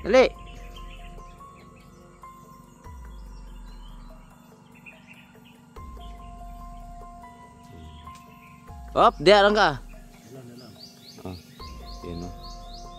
Dali. Hop, diyan lang ka. Dalam. Oh, yan o.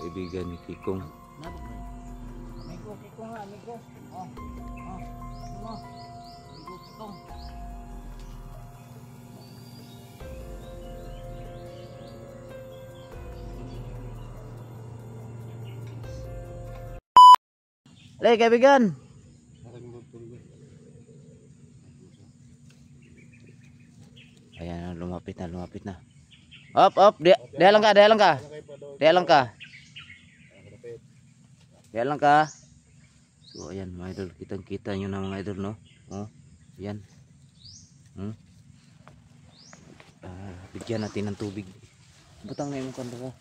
Kaibigan ni Kikong. Amigo, Kikong nga, amigo. Oh. Ano mo? Amigo, Kikong. Dali, kaibigan. Ayan, lumapit na. Hop, diyan lang ka. Diyan lang ka. So, ayan mga idol, kitang-kita nyo na mga idol, no? Oh, ayan. Bigyan natin ng tubig. Butang na yung kanda ka. Oh.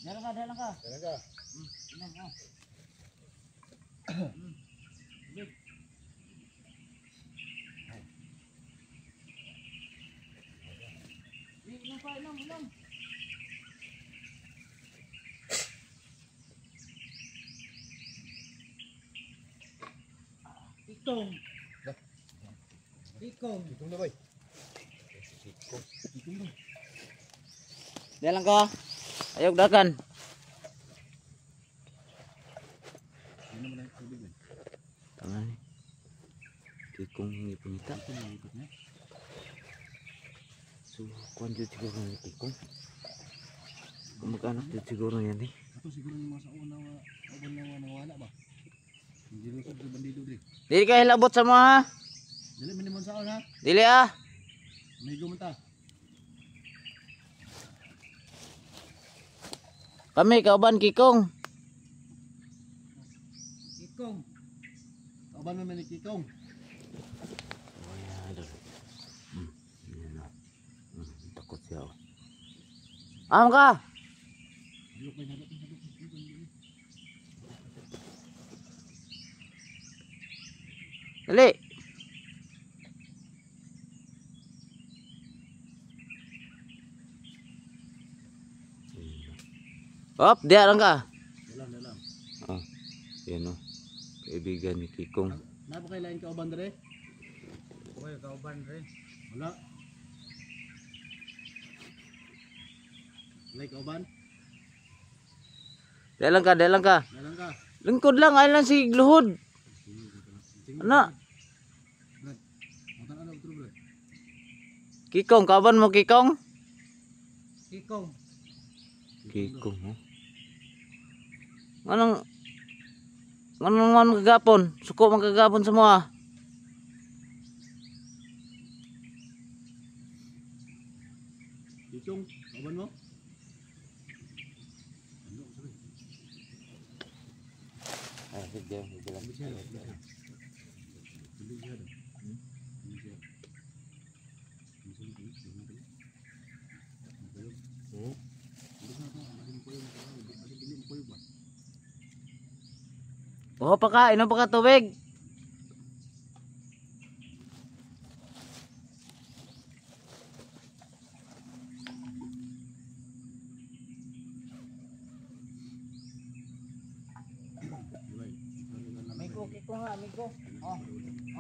Diyan lang ka. Ayan, oh. Inom. Kikong na boy. Diyan lang ka. Ayog dakan. Tama ni. Kikong ni pangita. So, kuan jud siguro ni Kikong. Kumag-anak jud siguro yan eh. Ito siguro yung mga sa una nawala ba? Hindi lusog sa bandido dre. Dili ka hilabot sa mga ha. Dili minimum sa una. Dili ah. Amigo man ta. Kami kauban Kikong. Kikong. Kauban man ni Kikong. Oh ya, aduh. Yan na. Takot siya. Am ka. Dali. Hop, diyan lang ka. Dalam. Oh, yan o. Kaibigan ni Kikong. Napa kay lain kauban dre? Oy, kauban dre. Wala. Like kauban? Diyan lang ka. Dalang ka. Lingkod lang, ay lang si Luhod. Ano? Matan ano betul bro? Kikong, kauban mo Kikong? Kikong. Kikong, oh. Anong kagapon? Suko man kagapon sa mga. Kikong, kauban mo? Ay, sige. Oh, inom pa ka tubig. Amigo, Kikong nga, amigo. Oh.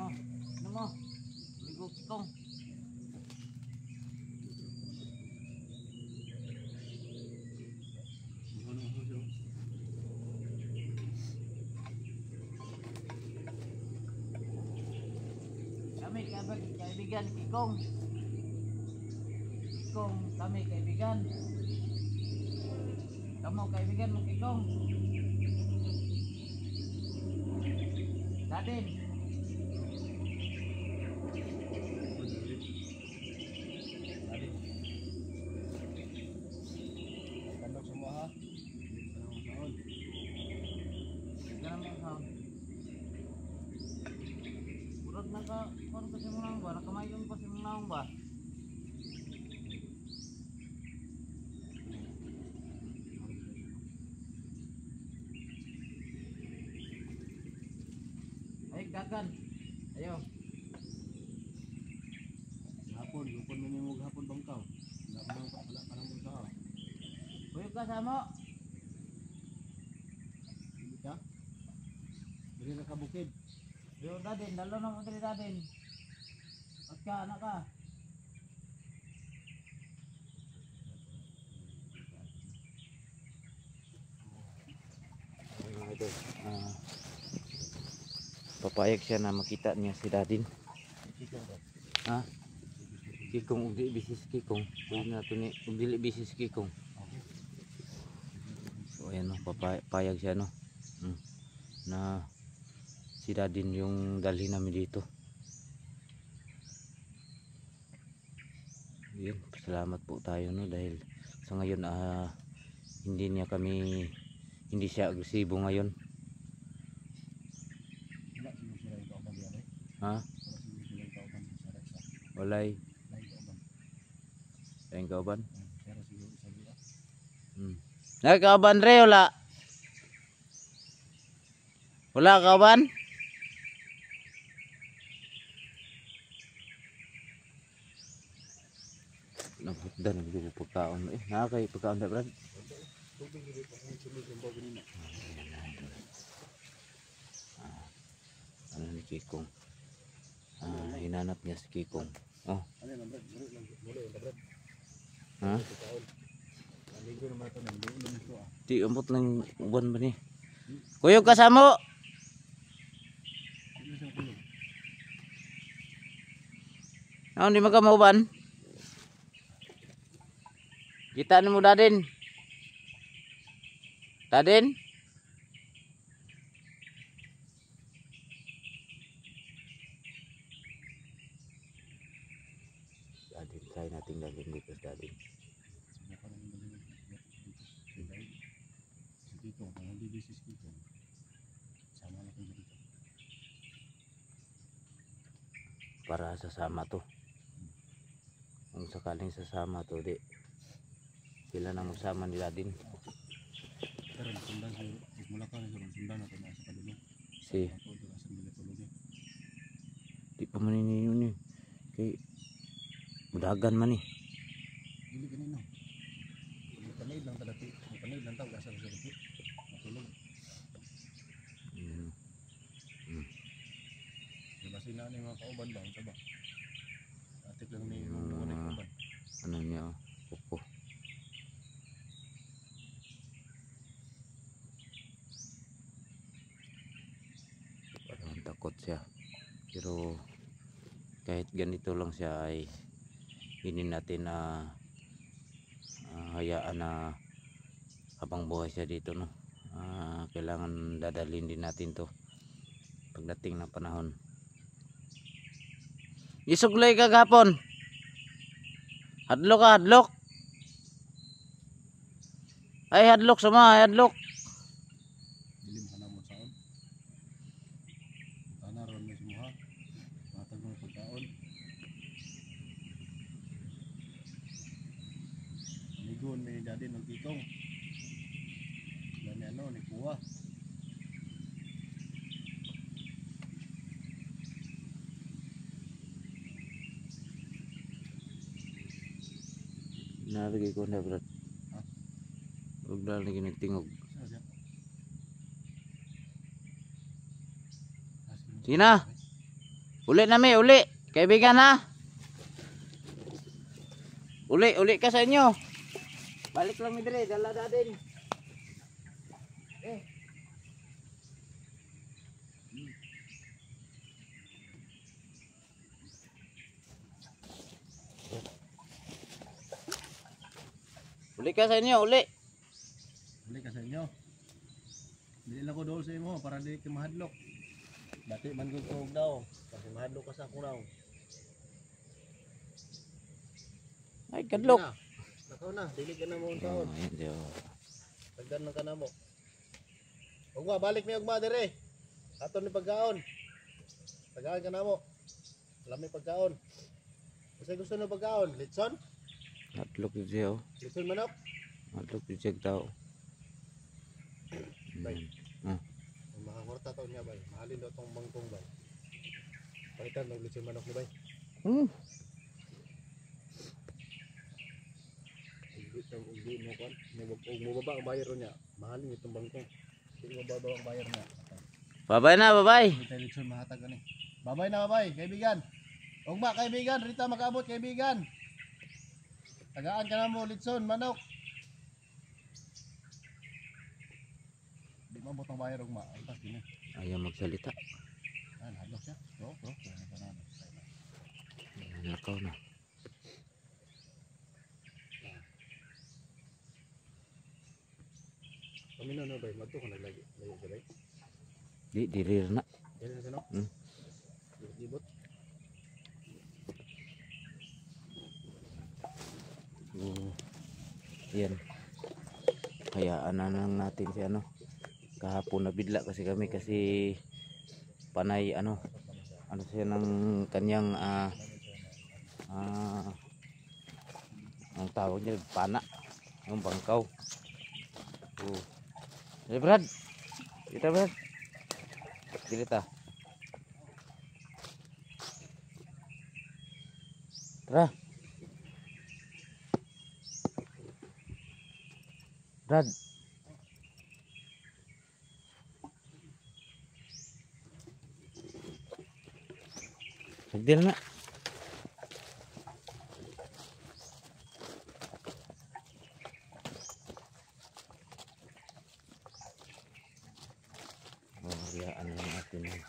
Ano mo? Amigo, Kikong. Kami kaibigan Kikong. Kami kaibigan. Kamu kaibigan mo Kikong. Dadin. Kandok semua ha. Jangan mau. Urut naka kon kasi mo nang ba nakamayon pa si mo nang ba. Ay dagan. Ayo. kasama? Hindi ka? Dili na ka bukid. Yo dadin, dalo na mo diri dadin. At ka anak ka. Ito, papayag siya na makita niya si dadin. Kikong ka. Ha? Kikong ugdi bisis kikong. Pwede na ito ni ugdili bisis kikong. Okay. So ayan no, papayag siya no. Na si dadin yung dalhin namin dito. Yun, salamat po tayo no dahil sa ngayon hindi siya agresibo ngayon. Wala siguro sila yung kauban diyan eh. Ha? Wala siguro sila yung kauban sa Reksa. Walay Lain kauban. tayong kauban. Pero siguro isa dia. Nagkauban re wala. Wala kauban? Nagputdan nagdugo pagkaon eh. Nakakay pagkaon da brad. Tubig dili pa kung sulod yung bago nina. Ano ni Kikong? Hinanap niya si Kikong. Oh, Ano lang brad? Muli yung brad. ha? Pagkaon. Aligo naman ito nang lulo nito ah. Di umot lang uban ba ni? Kuyog kasamo. Ano siyang kulog? Ano di magamauban? Kita mo dadin. Dadin? Dadin, try natin dadin dito sa dadin. Subukan namin dali dito. Si Kikong, kung hindi busy si Kikong, sama na kayo dito. Para sasama to. Kung sakaling sasama to, di sila na magsama ni dadin. Pero sundan si mula ka na sundan natin na sa kadulog. Si Ako doon asan nila tulog eh. di pa man ni kay mudagan man ni. Dili kanino. Panay lang tadati. Panay lang tawag asa sa dati. Matulog. Diba sila ni mga kauban ba unsa ba? Atik lang ni mga kauban. Ano niya upo. Parang takot siya. Pero kahit ganito lang siya ay hindi natin na hayaan na habang buhay siya dito no. Kailangan dadalhin din natin to pagdating ng panahon. Isuglay ka gapon. Hadlok ka, hadlok. Ay hadlok sama, hadlok. Dilim ka na mo saon. Kana ron ni simuha. Matag mo pagkaon. Nigon ni daddy ng Kikong. Yan ni ano ni Kuwa. Nalagay ko na brad. Ha? Huwag na lagi nagtingog. Saan siya? Sige na. Uli na mi, uli. Kaibigan ha. Uli ka sa inyo. Balik lang mi dire, dala dadin. Uli ka sa inyo, uli. Balik ka sa inyo. Dili lang ko dool sa imo para di ka mahadlok. Dati man gud tuog daw. Kasi mahadlok ka sa kunaw. Ay, kadlok. Nakaw na, dili ka na mo taon. Hindi oh. Tagdan lang ka na mo. Ugma, balik mi ugma dire. Aton ni pagkaon. Pagkaon ka na mo. Alam mi pagkaon. Kasi gusto na pagkaon, litson? Kadlok yun siya oh. Litson manok? Kadlok yun siya tao. Bay. Ang makakwarta taon niya bay. Mahalin daw tong bangkong bay. Palitan ng litson manok ni bay. Hindi mo kon, mo baba ang bayar niya. Mahalin itong bangko. Hindi mo baba ang bayar niya. Babay na, babay. Hindi tayo dito mahatag ani. Babay na babay, kaibigan. Ugma kaibigan, Rita mag-abot kaibigan. Tagaan ka na mo, Litson, manok. Di mabot ang bayar ugma. Ang tas din. Ayaw magsalita. Ah, nagos siya. Bro. Nakaw na. Paminaw na bay, magto ko naglagi. Layo sa bay. Di, dirir na. Dili na sino? Hmm. Dibot. Yan. Hayaan na lang natin si ano. Kahapon nabigla kasi kami kasi panay ano siya ng kanyang ang tawag niya pana yung bangkaw. Hey Brad, kita Brad, kita tara Brad. Sagdil na. Hayaan lang natin yan.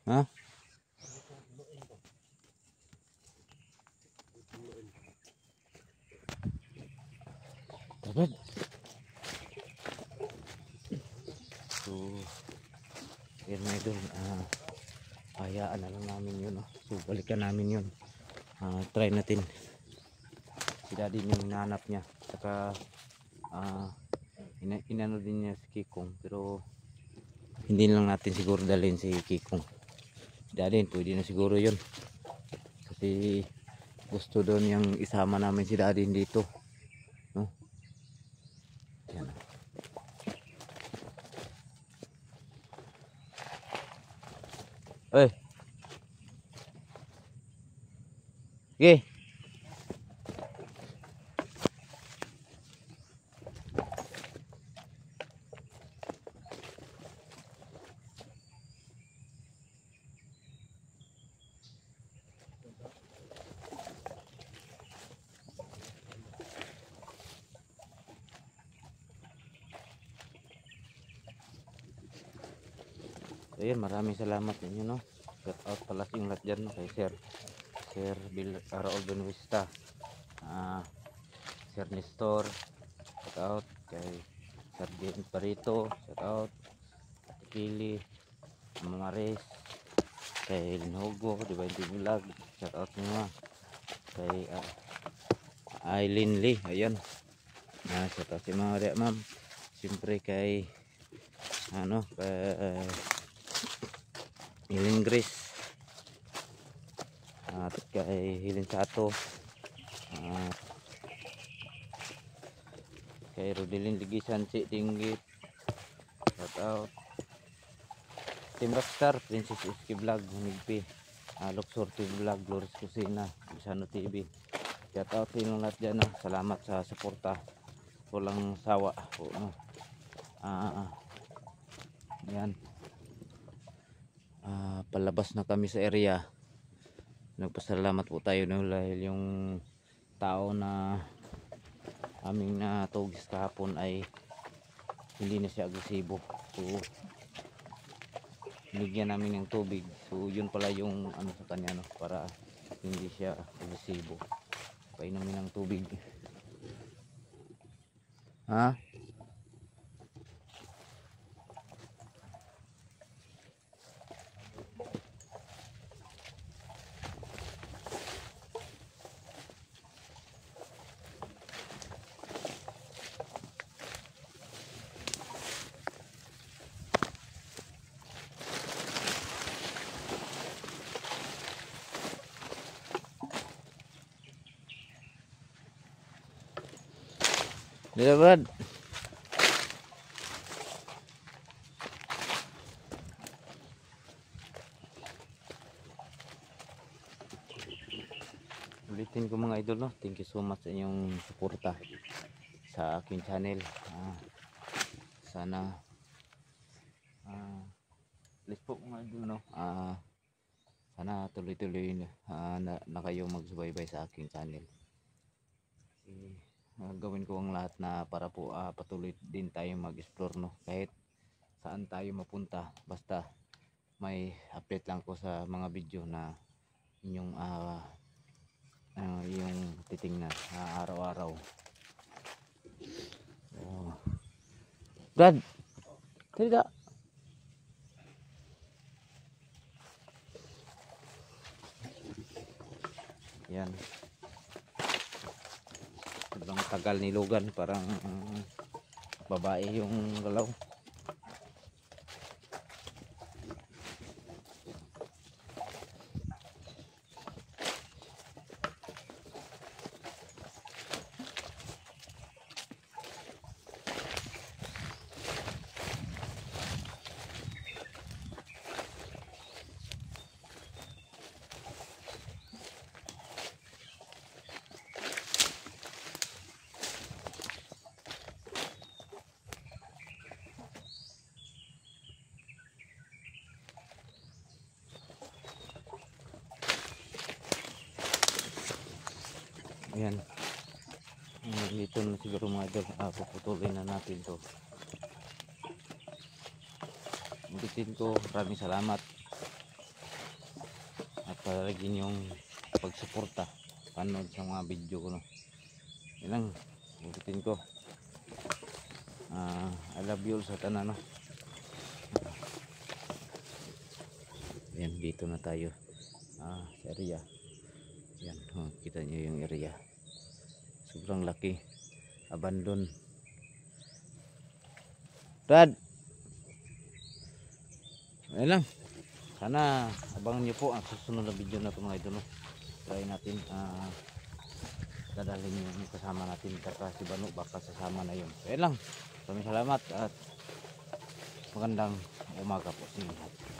Ha? Dapat. So, yan na idol. Hayaan na lang namin yun. So, balikan namin yun. Try natin. Si daddy yung hinahanap niya. Saka, inano din niya si Kikong. Pero, hindi lang natin siguro dalhin si Kikong. Si daddy, pwede na siguro yun. Kasi, gusto doon yung isama namin si daddy dito. No? Yan. Hey. Okay. So yun, maraming salamat ninyo, no. Shout out pala yung lahat dyan, no, kay Sir Raul Benuista, Sir Nestor, shout out kay Sir James Barito, shout out Ate Kili, Mama Maris, kay Linogo, Divine Vlog, shout out nyo, kay Aileen Lee, ayan, shout out si Maria Ma'am, siyempre kay kay Hilin Grace at kay Hilin Sato at kay Rodelin Ligisan si Tinggit, shout out Team Rockstar, Princess Iski Vlog, Hunigpi, Luxor TV Vlog, Glorious Kusina, Bisano TV, shout out sa inyong lahat dyan, salamat sa suporta, walang sawa po, no. Yan. Palabas na kami sa area. Nagpasalamat po tayo dahil yung tao na aming natugis kahapon ay hindi na siya agresibo. So binigyan namin ng tubig. So yun pala yung sa kanya, no, para hindi siya agresibo. Painumin ng tubig. Ha? Dito Brad. ulitin ko mga idol, no? Thank you so much sa inyong suporta sa aking channel. Sana please po mga idol, no? Sana tuloy-tuloy na kayo magsubaybay sa aking channel. Gawin ko ang lahat na para po patuloy din tayo mag-explore, no? Kahit saan tayo mapunta, basta may update lang ko sa mga video na inyong yung titingnan araw-araw. Brad, tidak. Yan. Sobrang tagal nilugan, parang babae yung galaw. Ayan. Dito na siguro mga idol. Puputulin na natin to. Ulitin ko, maraming salamat. At palagin yung pagsuporta, panood sa mga video ko, no? Yan lang. Ulitin ko. I love you all sa tanan, no? Ayan, dito na tayo. Sa area. Yan, kita nyo yung area. Sobrang laki. Abandon. Dad! Ayan lang. Sana abangan nyo po ang susunod na video na ito mga idol. Try natin. Dadalhin yung kasama natin. Kaka si Bano, baka sasama na yun. Ayan lang. Maraming salamat at magandang umaga po sa inyo.